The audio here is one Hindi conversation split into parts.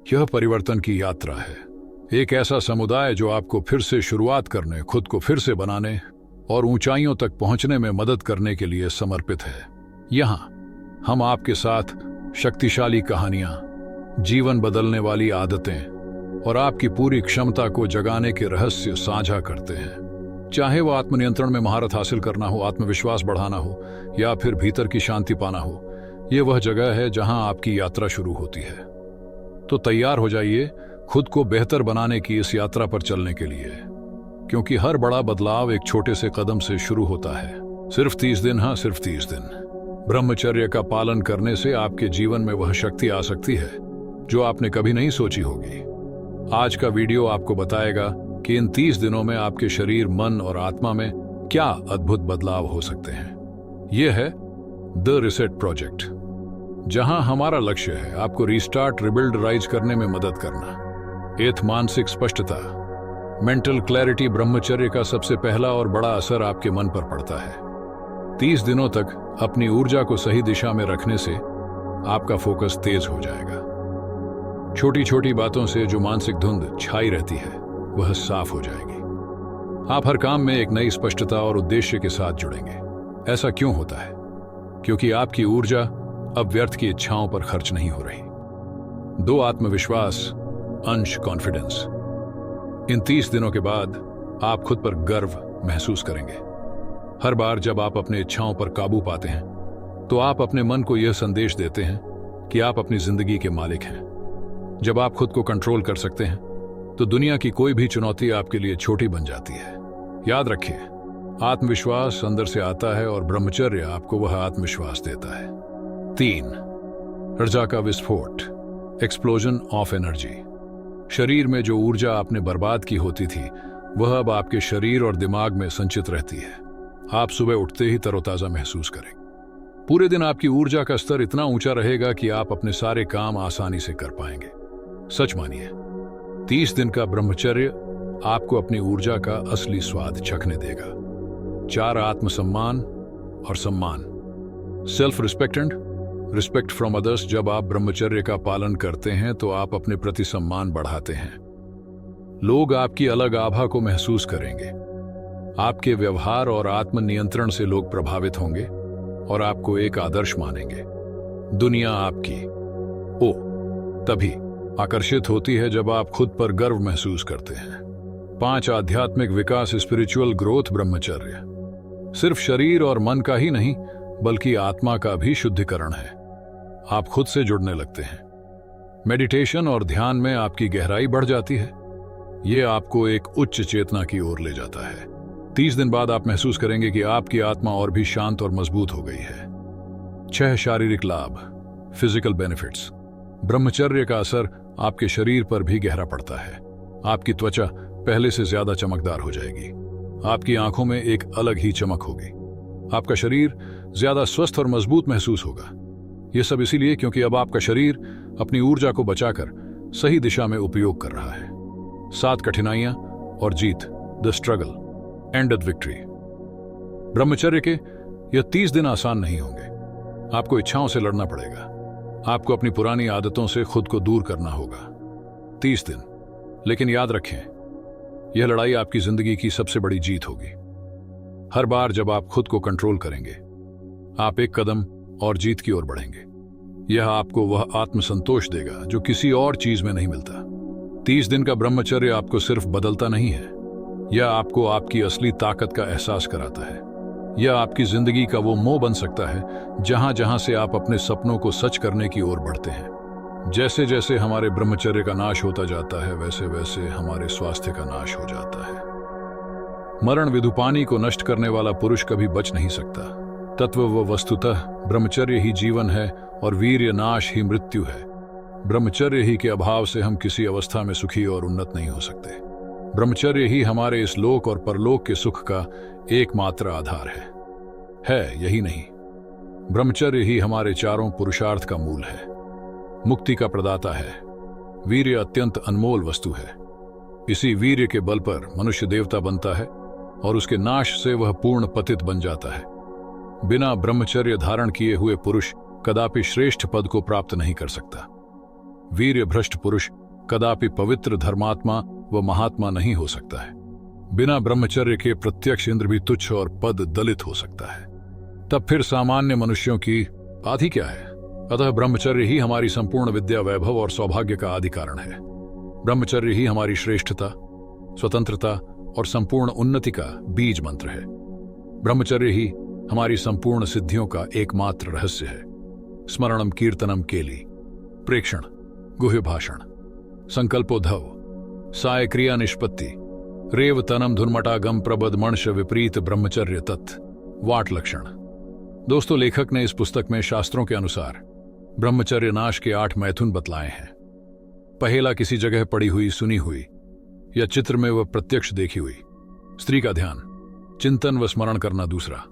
यह परिवर्तन की यात्रा है, एक ऐसा समुदाय जो आपको फिर से शुरुआत करने, खुद को फिर से बनाने और ऊंचाइयों तक पहुंचने में मदद करने के लिए समर्पित है। यहाँ हम आपके साथ शक्तिशाली कहानियां, जीवन बदलने वाली आदतें और आपकी पूरी क्षमता को जगाने के रहस्य साझा करते हैं। चाहे वो आत्मनियंत्रण में महारत हासिल करना हो, आत्मविश्वास बढ़ाना हो या फिर भीतर की शांति पाना हो, ये वह जगह है जहां आपकी यात्रा शुरू होती है। तो तैयार हो जाइए खुद को बेहतर बनाने की इस यात्रा पर चलने के लिए, क्योंकि हर बड़ा बदलाव एक छोटे से कदम से शुरू होता है। सिर्फ 30 दिन, हाँ सिर्फ 30 दिन ब्रह्मचर्य का पालन करने से आपके जीवन में वह शक्ति आ सकती है जो आपने कभी नहीं सोची होगी। आज का वीडियो आपको बताएगा कि इन 30 दिनों में आपके शरीर, मन और आत्मा में क्या अद्भुत बदलाव हो सकते हैं। यह है द रिसेट प्रोजेक्ट, जहां हमारा लक्ष्य है आपको रिस्टार्ट, रिबिल्ड, राइज करने में मदद करना। एथ मानसिक स्पष्टता, मेंटल क्लैरिटी। ब्रह्मचर्य का सबसे पहला और बड़ा असर आपके मन पर पड़ता है। 30 दिनों तक अपनी ऊर्जा को सही दिशा में रखने से आपका फोकस तेज हो जाएगा। छोटी छोटी बातों से जो मानसिक धुंध छाई रहती है वह साफ हो जाएगी। आप हर काम में एक नई स्पष्टता और उद्देश्य के साथ जुड़ेंगे। ऐसा क्यों होता है? क्योंकि आपकी ऊर्जा अब व्यर्थ की इच्छाओं पर खर्च नहीं हो रही। 2 आत्मविश्वास, अंश, कॉन्फिडेंस। इन 30 दिनों के बाद आप खुद पर गर्व महसूस करेंगे। हर बार जब आप अपने इच्छाओं पर काबू पाते हैं तो आप अपने मन को यह संदेश देते हैं कि आप अपनी जिंदगी के मालिक हैं। जब आप खुद को कंट्रोल कर सकते हैं तो दुनिया की कोई भी चुनौती आपके लिए छोटी बन जाती है। याद रखिए, आत्मविश्वास अंदर से आता है और ब्रह्मचर्य आपको वह आत्मविश्वास देता है। 3, ऊर्जा का विस्फोट, एक्सप्लोजन ऑफ एनर्जी। शरीर में जो ऊर्जा आपने बर्बाद की होती थी वह अब आपके शरीर और दिमाग में संचित रहती है। आप सुबह उठते ही तरोताजा महसूस करेंगे। पूरे दिन आपकी ऊर्जा का स्तर इतना ऊंचा रहेगा कि आप अपने सारे काम आसानी से कर पाएंगे। सच मानिए, 30 दिन का ब्रह्मचर्य आपको अपनी ऊर्जा का असली स्वाद चखने देगा। 4, आत्मसम्मान और सम्मान, self respect and respect from others. जब आप ब्रह्मचर्य का पालन करते हैं तो आप अपने प्रति सम्मान बढ़ाते हैं। लोग आपकी अलग आभा को महसूस करेंगे। आपके व्यवहार और आत्मनियंत्रण से लोग प्रभावित होंगे और आपको एक आदर्श मानेंगे। दुनिया आपकी तभी आकर्षित होती है जब आप खुद पर गर्व महसूस करते हैं। 5, आध्यात्मिक विकास, स्पिरिचुअल ग्रोथ। ब्रह्मचर्य सिर्फ शरीर और मन का ही नहीं बल्कि आत्मा का भी शुद्धिकरण है। आप खुद से जुड़ने लगते हैं। मेडिटेशन और ध्यान में आपकी गहराई बढ़ जाती है। यह आपको एक उच्च चेतना की ओर ले जाता है। 30 दिन बाद आप महसूस करेंगे कि आपकी आत्मा और भी शांत और मजबूत हो गई है। 6, शारीरिक लाभ, फिजिकल बेनिफिट्स। ब्रह्मचर्य का असर आपके शरीर पर भी गहरा पड़ता है। आपकी त्वचा पहले से ज्यादा चमकदार हो जाएगी। आपकी आंखों में एक अलग ही चमक होगी। आपका शरीर ज्यादा स्वस्थ और मजबूत महसूस होगा। यह सब इसीलिए क्योंकि अब आपका शरीर अपनी ऊर्जा को बचाकर सही दिशा में उपयोग कर रहा है। 7, कठिनाइयां और जीत, the struggle and the victory. ब्रह्मचर्य के यह 30 दिन आसान नहीं होंगे। आपको इच्छाओं से लड़ना पड़ेगा। आपको अपनी पुरानी आदतों से खुद को दूर करना होगा। 30 दिन, लेकिन याद रखें, यह लड़ाई आपकी जिंदगी की सबसे बड़ी जीत होगी। हर बार जब आप खुद को कंट्रोल करेंगे आप एक कदम और जीत की ओर बढ़ेंगे। यह आपको वह आत्मसंतोष देगा जो किसी और चीज में नहीं मिलता। 30 दिन का ब्रह्मचर्य आपको सिर्फ बदलता नहीं है, यह आपको आपकी असली ताकत का एहसास कराता है। यह आपकी जिंदगी का वो मोह बन सकता है जहां जहां से आप अपने सपनों को सच करने की ओर बढ़ते हैं। जैसे जैसे हमारे ब्रह्मचर्य का नाश होता जाता है वैसे वैसे हमारे स्वास्थ्य का नाश हो जाता है। मरण विदुपानी को नष्ट करने वाला पुरुष कभी बच नहीं सकता। तत्व व वस्तुतः ब्रह्मचर्य ही जीवन है और वीर्य नाश ही मृत्यु है। ब्रह्मचर्य ही के अभाव से हम किसी अवस्था में सुखी और उन्नत नहीं हो सकते। ब्रह्मचर्य ही हमारे इस लोक और परलोक के सुख का एकमात्र आधार है यही नहीं, ब्रह्मचर्य ही हमारे चारों पुरुषार्थ का मूल है, मुक्ति का प्रदाता है। वीर्य अत्यंत अनमोल वस्तु है। इसी वीर्य के बल पर मनुष्य देवता बनता है और उसके नाश से वह पूर्ण पतित बन जाता है। बिना ब्रह्मचर्य धारण किए हुए पुरुष कदापि श्रेष्ठ पद को प्राप्त नहीं कर सकता। वीर्य भ्रष्ट पुरुष कदापि पवित्र धर्मात्मा व महात्मा नहीं हो सकता है। बिना ब्रह्मचर्य के प्रत्यक्ष इंद्र भी तुच्छ और पद दलित हो सकता है। तब फिर सामान्य मनुष्यों की आदि क्या है? अतः ब्रह्मचर्य ही हमारी संपूर्ण विद्या, वैभव और सौभाग्य का आदि कारण है। ब्रह्मचर्य ही हमारी श्रेष्ठता, स्वतंत्रता और संपूर्ण उन्नति का बीज मंत्र है। ब्रह्मचर्य ही हमारी संपूर्ण सिद्धियों का एकमात्र रहस्य है। स्मरणम कीर्तनम केली, प्रेक्षण, गुह्य भाषण, संकल्पोद्धव, साय क्रिया निष्पत्ति, रेव तनम धुन्मटागम प्रबद मणश विपरीत ब्रह्मचर्य तत् वाट लक्षण। दोस्तों, लेखक ने इस पुस्तक में शास्त्रों के अनुसार ब्रह्मचर्य नाश के 8 मैथुन बतलाए हैं। पहेला किसी जगह पड़ी हुई, सुनी हुई या चित्र में वह प्रत्यक्ष देखी हुई स्त्री का ध्यान, चिंतन व स्मरण करना। दूसरा,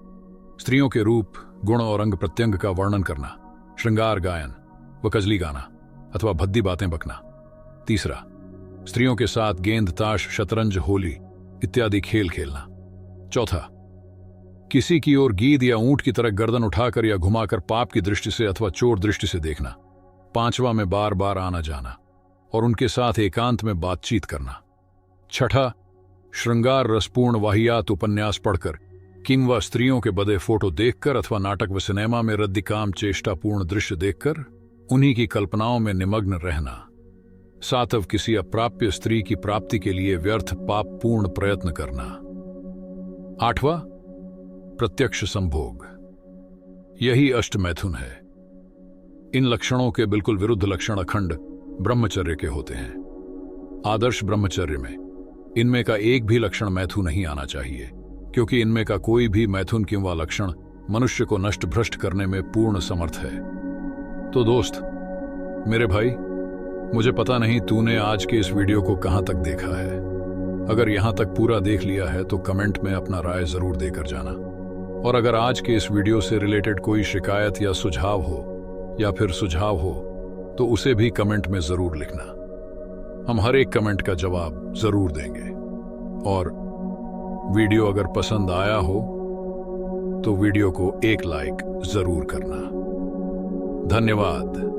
स्त्रियों के रूप, गुण और अंग प्रत्यंग का वर्णन करना, श्रृंगार गायन व कजली गाना अथवा भद्दी बातें बकना। तीसरा, स्त्रियों के साथ गेंद, ताश, शतरंज, होली इत्यादि खेल खेलना। चौथा, किसी की ओर गीद या ऊंट की तरह गर्दन उठाकर या घुमाकर पाप की दृष्टि से अथवा चोर दृष्टि से देखना। पांचवा में बार बार आना जाना और उनके साथ एकांत में बातचीत करना। छठा, श्रृंगार रसपूर्ण वाहियात उपन्यास पढ़कर किंवा स्त्रियों के बदे फोटो देखकर अथवा नाटक व सिनेमा में रद्दिकाम चेष्टापूर्ण दृश्य देखकर उन्हीं की कल्पनाओं में निमग्न रहना। सातव, किसी अप्राप्य स्त्री की प्राप्ति के लिए व्यर्थ पापपूर्ण प्रयत्न करना। आठवां, प्रत्यक्ष संभोग। यही अष्ट मैथुन है। इन लक्षणों के बिल्कुल विरुद्ध लक्षण अखंड ब्रह्मचर्य के होते हैं। आदर्श ब्रह्मचर्य में इनमें का एक भी लक्षण मैथुन नहीं आना चाहिए, क्योंकि इनमें का कोई भी मैथुन किंवा लक्षण मनुष्य को नष्ट भ्रष्ट करने में पूर्ण समर्थ है। तो दोस्त, मेरे भाई, मुझे पता नहीं तूने आज के इस वीडियो को कहां तक देखा है। अगर यहां तक पूरा देख लिया है तो कमेंट में अपना राय जरूर देकर जाना। और अगर आज के इस वीडियो से रिलेटेड कोई शिकायत या सुझाव हो या फिर सुझाव हो तो उसे भी कमेंट में जरूर लिखना। हम हर एक कमेंट का जवाब जरूर देंगे। और वीडियो अगर पसंद आया हो तो वीडियो को एक लाइक जरूर करना। धन्यवाद।